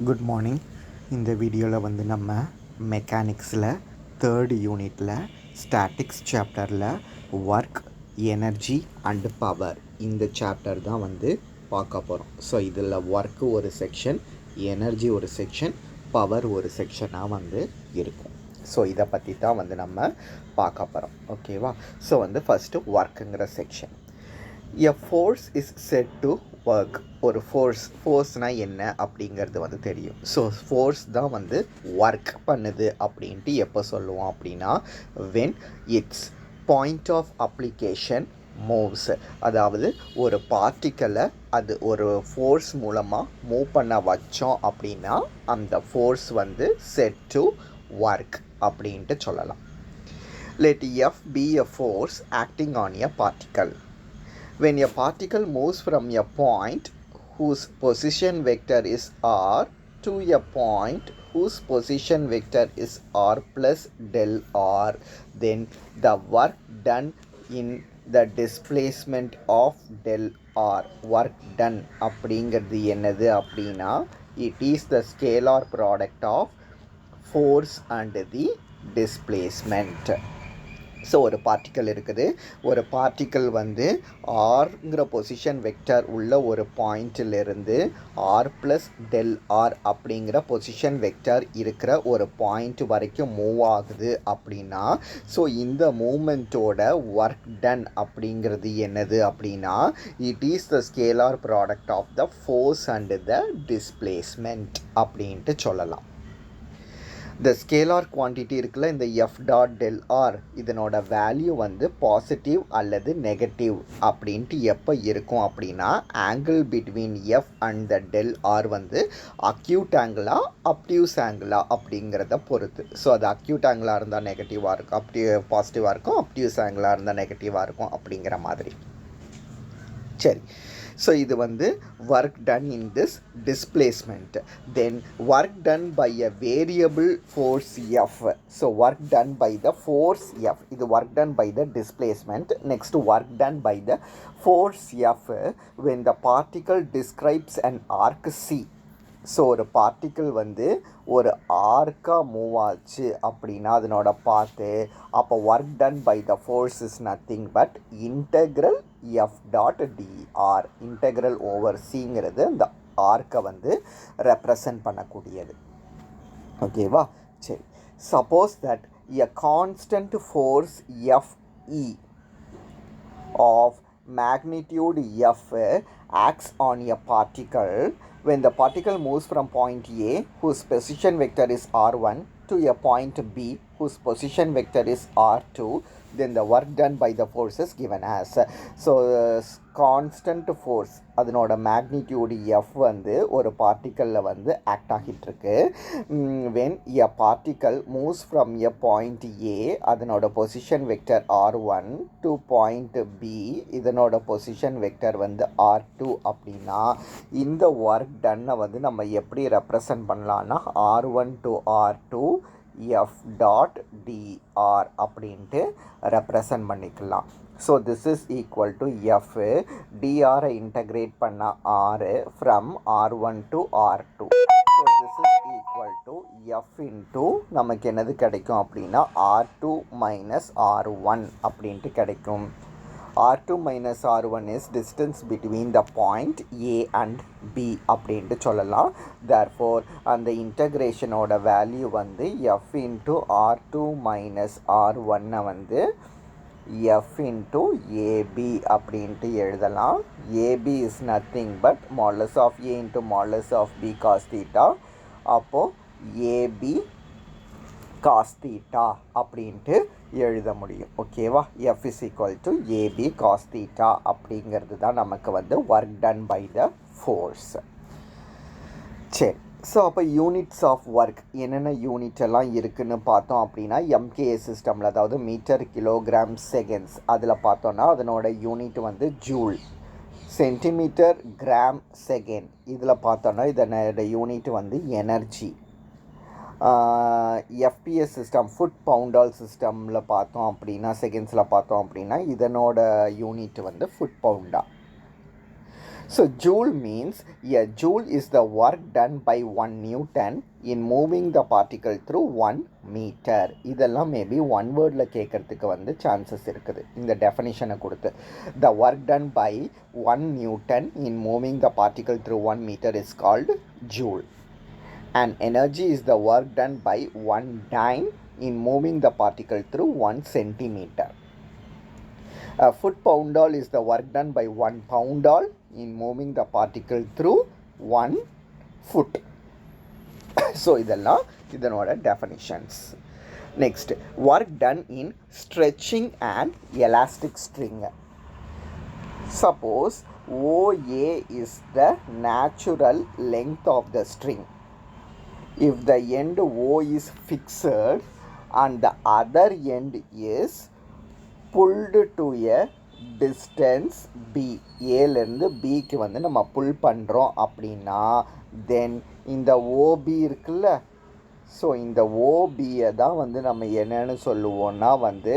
Good morning. இந்த வீடியோவில் வந்து நம்ம மெக்கானிக்ஸில் தேர்ட் யூனிட்டில் ஸ்டாட்டிக்ஸ் சாப்டரில் ஒர்க், எனர்ஜி அண்டு பவர் இந்த சாப்டர் தான் வந்து பார்க்க போகிறோம். ஸோ இதில் ஒர்க்கு ஒரு செக்ஷன், எனர்ஜி ஒரு செக்ஷன், பவர் ஒரு செக்ஷனாக வந்து இருக்கும். ஸோ இதை பற்றி தான் வந்து நம்ம பார்க்க போகிறோம். ஓகேவா? ஸோ வந்து ஃபஸ்ட்டு ஒர்க்குங்கிற section. A force is said to work. ஒரு ஃபோர்ஸ்னால் என்ன அப்படிங்கிறது வந்து தெரியும். ஸோ ஃபோர்ஸ் தான் வந்து ஒர்க் பண்ணுது அப்படின்ட்டு எப்போ சொல்லுவோம் அப்படின்னா, when its point of application moves. அதாவது ஒரு பார்ட்டிக்கலை அது ஒரு ஃபோர்ஸ் மூலமாக மூவ் பண்ண வச்சோம் அப்படின்னா அந்த ஃபோர்ஸ் வந்து செட் டு ஒர்க் அப்படின்ட்டு சொல்லலாம். Let F B a force acting on a particle. When a particle moves from a point whose position vector is r to a point whose position vector is r plus del r, then the work done in the displacement of del r. Work done அப்படிங்கிறது என்னது அப்படின்னா, it is the scalar product of force and the displacement. So ஒரு particle இருக்குது. ஒரு particle வந்து ஆர்ங்கிற position vector உள்ள ஒரு பாயிண்டிலிருந்து R plus del R அப்படிங்கிற பொசிஷன் வெக்டர் இருக்கிற ஒரு பாயிண்ட் வரைக்கும் மூவ் ஆகுது அப்படின்னா, ஸோ இந்த மூமெண்ட்டோட ஒர்க் டன் அப்படிங்கிறது என்னது அப்படின்னா, it is the scalar product of the force and the displacement அப்படின்ட்டு சொல்லலாம். இந்த ஸ்கேலார் குவான்டிட்டி இருக்குல்ல, இந்த எஃப் டாட் டெல் ஆர், இதனோட வேல்யூ வந்து பாசிட்டிவ் அல்லது நெகட்டிவ் அப்படின்ட்டு எப்போ இருக்கும் அப்படின்னா, angle between F and the del r வந்து அக்யூட் ஆங்கிளா அப்டியூஸ் ஆங்கிளா அப்படிங்கிறத பொறுத்து. ஸோ அது அக்யூட் ஆங்கிளாக இருந்தால் நெகட்டிவாக இருக்கும், பாசிட்டிவாக இருக்கும், அப்டியூஸ் ஆங்கிளாக இருந்தால் நெகட்டிவாக இருக்கும் அப்படிங்கிற மாதிரி. சரி, ஸோ இது வந்து work done in this displacement. Then work done by a variable force F. So work done by the force F, இது work done by the displacement. Next work done by the force F when the particle describes an arc C. So ஒரு particle வந்து ஒரு ஆர்க்காக move ஆச்சு அப்படின்னா அதனோட பார்த்து, அப்போ work done by the force is nothing but integral F dot dr. Integral over சிங்கிறது அந்த ஆர்க்கை வந்து ரெப்ரசன்ட் பண்ணக்கூடியது. ஓகேவா? சரி, suppose that a constant force எஃப்இ of magnitude f acts on a particle when the particle moves from point A whose position vector is r1 to a point B whose position vector is r2, then the work done by the force is given as. So constant force அதனோட magnitude F வந்து ஒரு பார்ட்டிக்கலில் வந்து act ஆகிட்டுருக்கு. When a particle moves from a point A, அதனோட position vector r1 to point B, இதனோட position vector வந்து r2 அப்படின்னா, இந்த ஒர்க் டன்னை வந்து நம்ம எப்படி ரெப்ரசன்ட் பண்ணலான்னா, r1 to r2 F dot dr அப்படின்ட்டு ரெப்ரசன்ட் பண்ணிக்கலாம். So this is equal to F டிஆரை இன்டகிரேட் பண்ண R from r1 to r2. So this is equal to F into நமக்கு என்னது கிடைக்கும் அப்படின்னா r2 மைனஸ் r1 அப்படின்ட்டு கிடைக்கும். r2 minus r1 is distance between the point A and B அப்படின்ட்டு சொல்லலாம். therefore அந்த இன்டகிரேஷனோட வேல்யூ வந்து f into r2 minus r1 வந்து f into AB அப்படின்ட்டு எழுதலாம். AB is nothing but modulus of A into modulus of B cos theta. அப்போது AB cos theta அப்படின்ட்டு எழுத முடியும். ஓகேவா? F is equal to AB cos theta அப்படிங்கிறது தான் நமக்கு வந்து work done by the force. சரி, ஸோ அப்போ யூனிட்ஸ் ஆஃப் ஒர்க் என்னென்ன யூனிட் எல்லாம் இருக்குதுன்னு பார்த்தோம் அப்படின்னா, எம்கேஏ சிஸ்டமில், அதாவது மீட்டர் கிலோகிராம் செகண்ட்ஸ், அதில் பார்த்தோன்னா அதனோட யூனிட் வந்து ஜூல். சென்டிமீட்டர் கிராம் செகண்ட், இதில் பார்த்தோன்னா இதனோட யூனிட் வந்து எனர்ஜி. எஃபிஎஸ் சிஸ்டம், ஃபுட் பவுண்டால் சிஸ்டமில் பார்த்தோம் அப்படின்னா, செகண்ட்ஸில் பார்த்தோம் அப்படின்னா இதனோட யூனிட் வந்து food Paonta. So joule means a joule is the work done by 1 Newton in moving the particle through 1 meter. இதெல்லாம் மேபி ஒன் வேர்டில் கேட்கறதுக்கு வந்து சான்சஸ் இருக்குது இந்த டெஃபனிஷனை கொடுத்து. The work done by 1 Newton in moving the particle through 1 meter is called joule. And energy is the work done by 1 dyne in moving the particle through 1 centimeter. A foot poundal is the work done by 1 poundal in moving the particle through 1 foot. So இதெல்லாம் இதனோட definitions. Next, work done in stretching an elastic string. Suppose OA is the natural length of the string. If the end O is fixed and the other end is pulled to a distance B, ஏலேருந்து பிக்கு வந்து நம்ம புல் பண்ணுறோம் அப்படின்னா தென் இந்த OP இருக்குல்ல, so இந்த ஓபியை தான் வந்து நம்ம என்னன்னு சொல்லுவோம்னா வந்து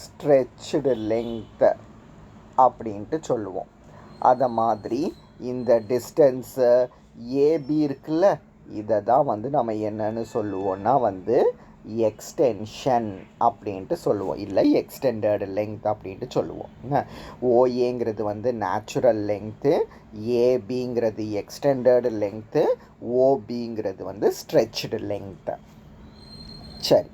ஸ்ட்ரெச்டு லெங்த் அப்படின்ட்டு சொல்லுவோம். அதை மாதிரி இந்த டிஸ்டன்ஸு ஏபி இருக்குல்ல, இதை தான் வந்து நம்ம என்னன்னு சொல்லுவோம்னா வந்து எக்ஸ்டென்ஷன் அப்படின்ட்டு சொல்லுவோம், இல்லை எக்ஸ்டெண்டட் லெங்த் அப்படின்ட்டு சொல்லுவோம். ஓஏங்கிறது வந்து நேச்சுரல் லெங்க்த்து, ஏபிங்கிறது எக்ஸ்டெண்டட் லெங்க்த்து, ஓபிங்கிறது வந்து ஸ்ட்ரெச்டு லெங்க்த்து. சரி,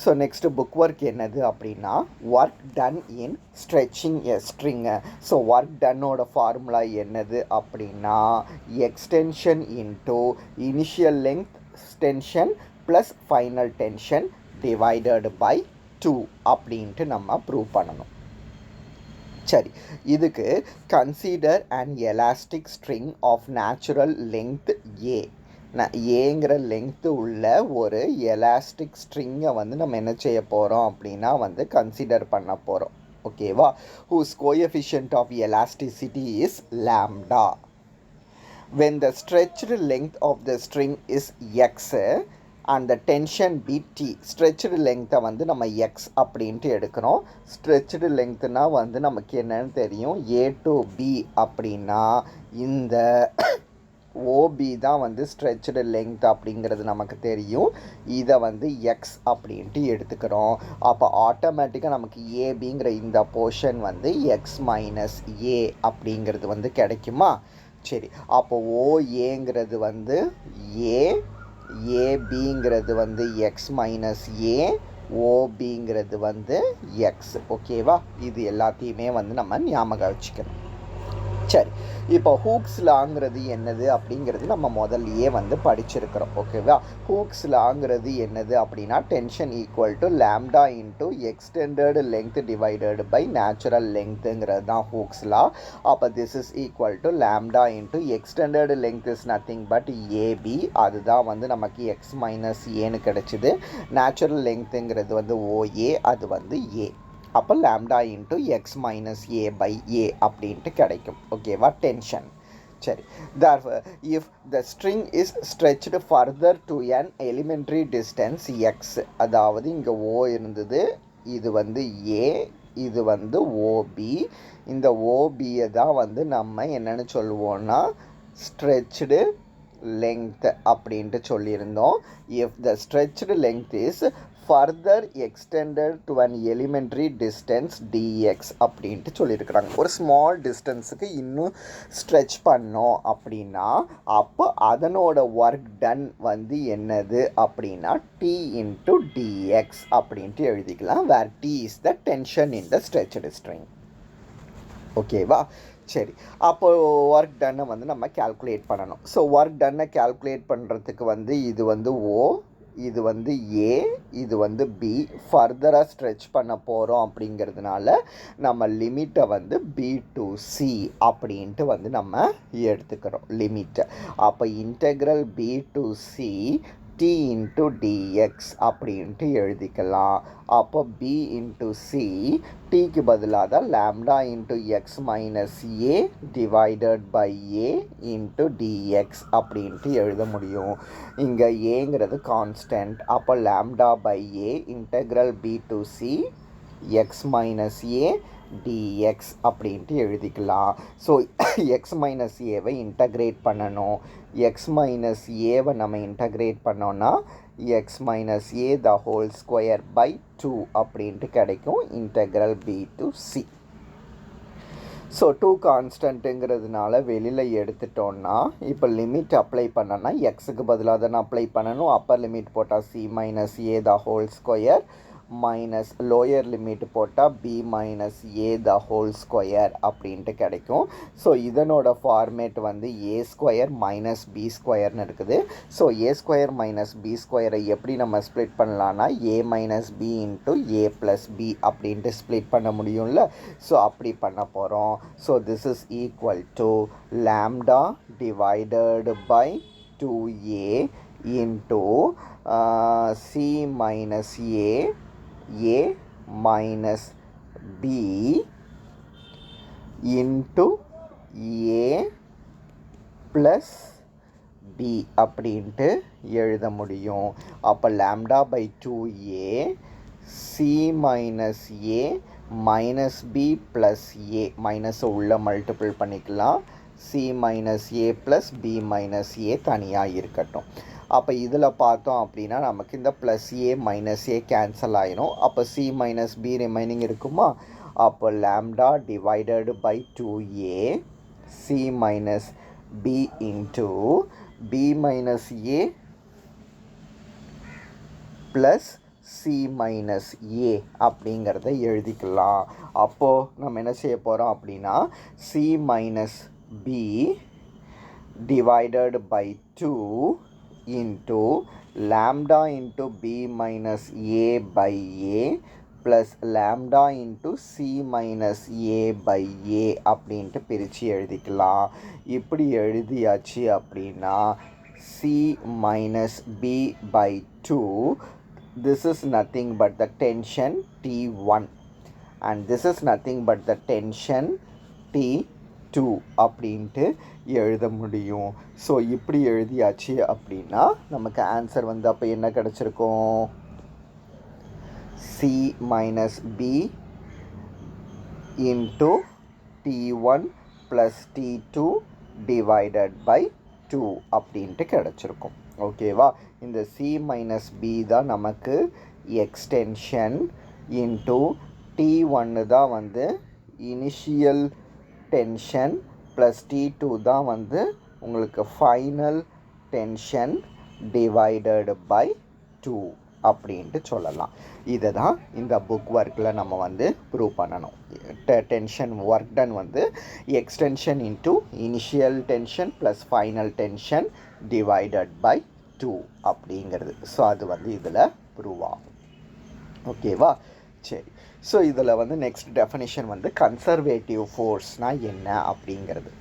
ஸோ நெக்ஸ்ட்டு புக் ஒர்க் என்னது அப்படின்னா work done in stretching a string. So work டன்னோட ஃபார்முலா என்னது அப்படின்னா extension into initial length tension plus final tension divided by 2 அப்படின்ட்டு நம்ம ப்ரூவ் பண்ணணும். சரி, இதுக்கு consider an elastic string of natural length A. ஏங்கிற லெங்க்த்து உள்ள ஒரு எலாஸ்டிக் ஸ்ட்ரிங்கை வந்து நம்ம என்ன செய்ய போகிறோம் அப்படின்னா வந்து கன்சிடர் பண்ண போகிறோம். ஓகேவா? Whose coefficient of elasticity is lambda. When the stretched length of the string is x and the tension be t, stretched length வந்து நம்ம x அப்படின்ட்டு எடுக்கிறோம். stretched lengthனா வந்து நமக்கு என்னன்னு தெரியும், a to b அப்படின்னா இந்த OB தான் வந்து ஸ்ட்ரெச்டு லெங்த் அப்படிங்கிறது நமக்கு தெரியும். இதை வந்து எக்ஸ் அப்படின்ட்டு எடுத்துக்கிறோம். அப்போ ஆட்டோமேட்டிக்காக நமக்கு ஏபிங்கிற இந்த போர்ஷன் வந்து எக்ஸ் மைனஸ் ஏ அப்படிங்கிறது வந்து கிடைக்குமா? சரி, அப்போ ஓஏங்கிறது வந்து ஏ, ஏபிங்கிறது வந்து எக்ஸ் மைனஸ் ஏ, ஓபிங்கிறது வந்து எக்ஸ். ஓகேவா? இது எல்லாத்தையுமே வந்து நம்ம ஞாபகம் வச்சுக்கணும். சரி, இப்போ ஹூக்ஸ் லாங்கிறது என்னது அப்படிங்கிறது நம்ம முதல்லையே வந்து படிச்சிருக்கிறோம். ஓகேவா? ஹூக்ஸ் லாங்கிறது என்னது அப்படின்னா tension equal to lambda into extended length divided by natural லெங்க்த்துங்கிறது தான் ஹூக்ஸ் லா. அப்போ this is equal to lambda into extended length is nothing but AB. அதுதான் வந்து நமக்கு எக்ஸ் மைனஸ் ஏன்னு கிடச்சிது. நேச்சுரல் லெங்க்த்துங்கிறது வந்து ஓஏ, அது வந்து ஏ. அப்போ lambda into X minus A by A அப்படின்ட்டு கிடைக்கும். ஓகேவா? டென்ஷன். சரி, therefore if the string is stretched further to an elementary distance x, அதாவது இங்கே ஓ இருந்தது, இது வந்து ஏ, இது வந்து ஓபி. இந்த ஓபியை தான் வந்து நம்ம என்னென்னு சொல்லுவோம்னா ஸ்ட்ரெச்டு லெங்த் அப்படின்ட்டு சொல்லியிருந்தோம். If the stretched length is further extended to an elementary distance dx அப்படின்ட்டு சொல்லியிருக்கிறாங்க. ஒரு ஸ்மால் டிஸ்டன்ஸுக்கு இன்னும் ஸ்ட்ரெச் பண்ணோம் அப்படின்னா அப்போ அதனோட ஒர்க் டன் வந்து என்னது அப்படின்னா டி இன்ட்டு டிஎக்ஸ் அப்படின்ட்டு எழுதிக்கலாம். Where T is the tension in the stretched string. ஓகேவா? சரி, அப்போது ஒர்க் டன்னை வந்து நம்ம கேல்குலேட் பண்ணணும். ஸோ ஒர்க் டன்னை கேல்குலேட் பண்ணுறதுக்கு வந்து இது வந்து ஓ, இது வந்து ஏ, இது வந்து பி. ஃபர்தராக ஸ்ட்ரெச் பண்ண போகிறோம் அப்படிங்கிறதுனால நம்ம லிமிட்டை வந்து பி டு சி அப்படின்ட்டு வந்து நம்ம எடுத்துக்கிறோம் லிமிட்டை. அப்போ integral B to C T into dx அப்படின்ட்டு எழுதிக்கலாம். அப்போ பி இன்ட்டு சி, டிக்கு பதிலாக தான் lambda into X minus A divided by A into dx அப்படின்ட்டு எழுத முடியும். இங்கே ஏங்கிறது கான்ஸ்டன்ட். அப்போ lambda by A integral B to C x minus A dx அப்படின்ட்டு எழுதிக்கலாம். ஸோ எக்ஸ் மைனஸ் ஏவை இன்டகிரேட் பண்ணணும். எக்ஸ் மைனஸ் ஏவை நம்ம இன்டகிரேட் பண்ணோன்னா x minus A the whole square by 2 அப்படின்ட்டு கிடைக்கும். Integral B to C. So 2 கான்ஸ்டன்ட்டுங்கிறதுனால வெளியில் எடுத்துட்டோன்னா இப்போ லிமிட் அப்ளை பண்ணோன்னா எக்ஸுக்கு பதிலாக தானே அப்ளை பண்ணணும். அப்பர் லிமிட் போட்டால் C minus A the whole square minus lower limit போட்டால் B minus A the whole square அப்படின்ட்டு கிடைக்கும். ஸோ இதனோட ஃபார்மேட் வந்து ஏ ஸ்கொயர் மைனஸ் பி ஸ்கொயர்னு இருக்குது. So A square minus B ஸ்கொயரை எப்படி நம்ம ஸ்ப்ளிட் பண்ணலான்னா A minus B into A plus B அப்படின்ட்டு ஸ்ப்ளிட் பண்ண முடியும்ல. ஸோ அப்படி பண்ண போகிறோம். So this is equal to lambda divided by 2a into C minus a minus b into a plus b அப்படின்ட்டு எழுத முடியும். அப்போ lambda by 2a c minus a minus b plus a மைனஸை உள்ள மல்டிபிள் பண்ணிக்கலாம். c minus a plus b minus a தனியாக இருக்கட்டும். அப்போ இதில் பார்த்தோம் அப்படின்னா நமக்கு இந்த plus A minus A cancel ஆகிடும். அப்போ சி மைனஸ் பி ரிமைனிங் இருக்குமா. அப்போ lambda divided by 2a C minus B into B minus A plus C minus A அப்படிங்கிறத எழுதிக்கலாம். அப்போது நம்ம என்ன செய்ய போகிறோம் அப்படின்னா C minus B divided by 2 into lambda into b minus a by a plus lambda into c minus a by a அப்படின்ட்டு பிரித்து எழுதிக்கலாம். இப்படி எழுதியாச்சு அப்படின்னா c minus b by 2 this is nothing but the tension T1 and this is nothing but the tension T2 அப்படின்ட்டு எழுத முடியும். So இப்படி எழுதியாச்சு அப்படின்னா நமக்கு ஆன்சர் வந்து அப்போ என்ன கிடச்சிருக்கும் C minus B into T1 plus T2 divided by 2 அப்படின்ட்டு கிடச்சிருக்கும். ஓகேவா. இந்த சி மைனஸ் பி தான் நமக்கு எக்ஸ்டென்ஷன் இன்ட்டு T1 தான் வந்து இனிஷியல் டென்ஷன் ப்ளஸ் T2 தான் வந்து உங்களுக்கு ஃபைனல் டென்ஷன் டிவைடட் பை 2 அப்படின்ட்டு சொல்லலாம். இதை தான் இந்த புக் ஒர்க்கில் நம்ம வந்து ப்ரூவ் பண்ணணும். டென்ஷன் ஒர்க் டன் வந்து extension into initial tension plus final tension divided by 2 அப்படிங்கிறது. ஸோ அது வந்து இதில் ப்ரூவ் ஆகும். ஓகேவா. சரி. ஸோ இதில் வந்து நெக்ஸ்ட் டெஃபினிஷன் வந்து கன்சர்வேட்டிவ் ஃபோர்ஸ்னால் என்ன அப்படிங்கிறது.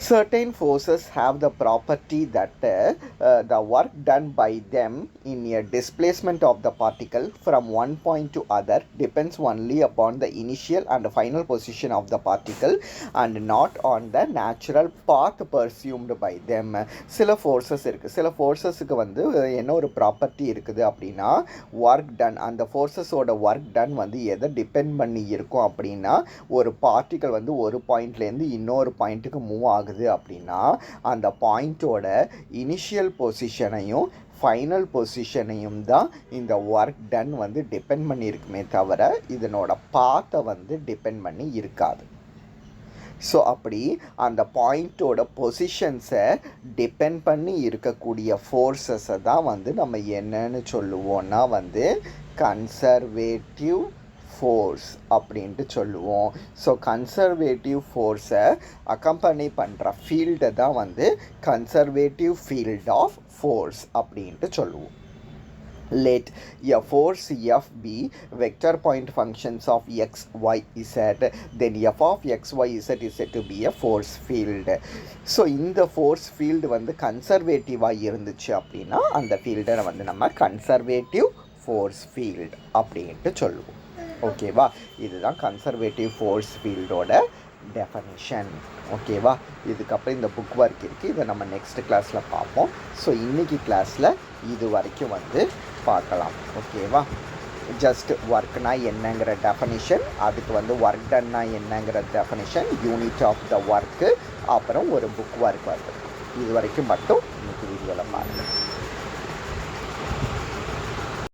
Certain forces have the property that the work done by them in a displacement of the particle from one point to other depends only upon the initial and final position of the particle and not on the natural path pursued by them. சில forces இருக்குது. சில ஃபோர்ஸஸுக்கு வந்து என்ன ஒரு property இருக்குது அப்படின்னா work ton, அந்த ஃபோர்ஸஸோட work done வந்து எதை டிபெண்ட் பண்ணி இருக்கும் அப்படின்னா ஒரு பார்ட்டிக்கல் வந்து ஒரு பாயிண்ட்லேருந்து இன்னொரு பாயிண்ட்டுக்கு மூவ் ஆகுது அப்படின்னா அந்த பாயிண்ட்டோட இனிஷியல் பொசிஷனையும் ஃபைனல் பொசிஷனையும் தான் இந்த ஒர்க் டன் வந்து டிபெண்ட் பண்ணியிருக்குமே தவிர இதனோட பாத்தை வந்து டிபெண்ட் பண்ணி இருக்காது. ஸோ அப்படி அந்த பாயிண்ட்டோட பொசிஷன்ஸை டிபெண்ட் பண்ணி இருக்கக்கூடிய ஃபோர்ஸஸை தான் வந்து நம்ம என்னன்னு சொல்லுவோன்னா வந்து கன்சர்வேட்டிவ் ஃபோர்ஸ் அப்படின்ட்டு சொல்லுவோம். ஸோ கன்சர்வேட்டிவ் ஃபோர்ஸை அக்கம்பனி பண்ணுற ஃபீல்டை தான் வந்து கன்சர்வேட்டிவ் ஃபீல்ட் ஆஃப் ஃபோர்ஸ் அப்படின்ட்டு சொல்லுவோம். Let a force f be vector point functions of x, y, z, then f of x, y, z is said to be a force field. So இந்த force field வந்து கன்சர்வேட்டிவாக இருந்துச்சு அப்படின்னா அந்த ஃபீல்டை வந்து நம்ம கன்சர்வேட்டிவ் ஃபோர்ஸ் ஃபீல்டு அப்படின்ட்டு சொல்லுவோம். ஓகேவா. இதுதான் கன்சர்வேட்டிவ் ஃபோர்ஸ் ஃபீல்டோட டெஃபனிஷன். ஓகேவா. இதுக்கப்புறம் இந்த புக் ஒர்க் இருக்குது. இதை நம்ம நெக்ஸ்ட் கிளாஸில் பார்ப்போம். ஸோ இன்றைக்கி கிளாஸில் இது வரைக்கும் வந்து பார்க்கலாம். ஓகேவா. ஜஸ்ட் ஒர்க்னா என்னங்கிற டெஃபனிஷன், அதுக்கு வந்து ஒர்க் டன்னா என்னங்கிற டெஃபனிஷன், யூனிட் ஆஃப் த ஒர்க்கு, அப்புறம் ஒரு புக் ஒர்க் வருது. இது வரைக்கும் மட்டும் இன்னைக்கு வீடியோவில் பாருங்கள்.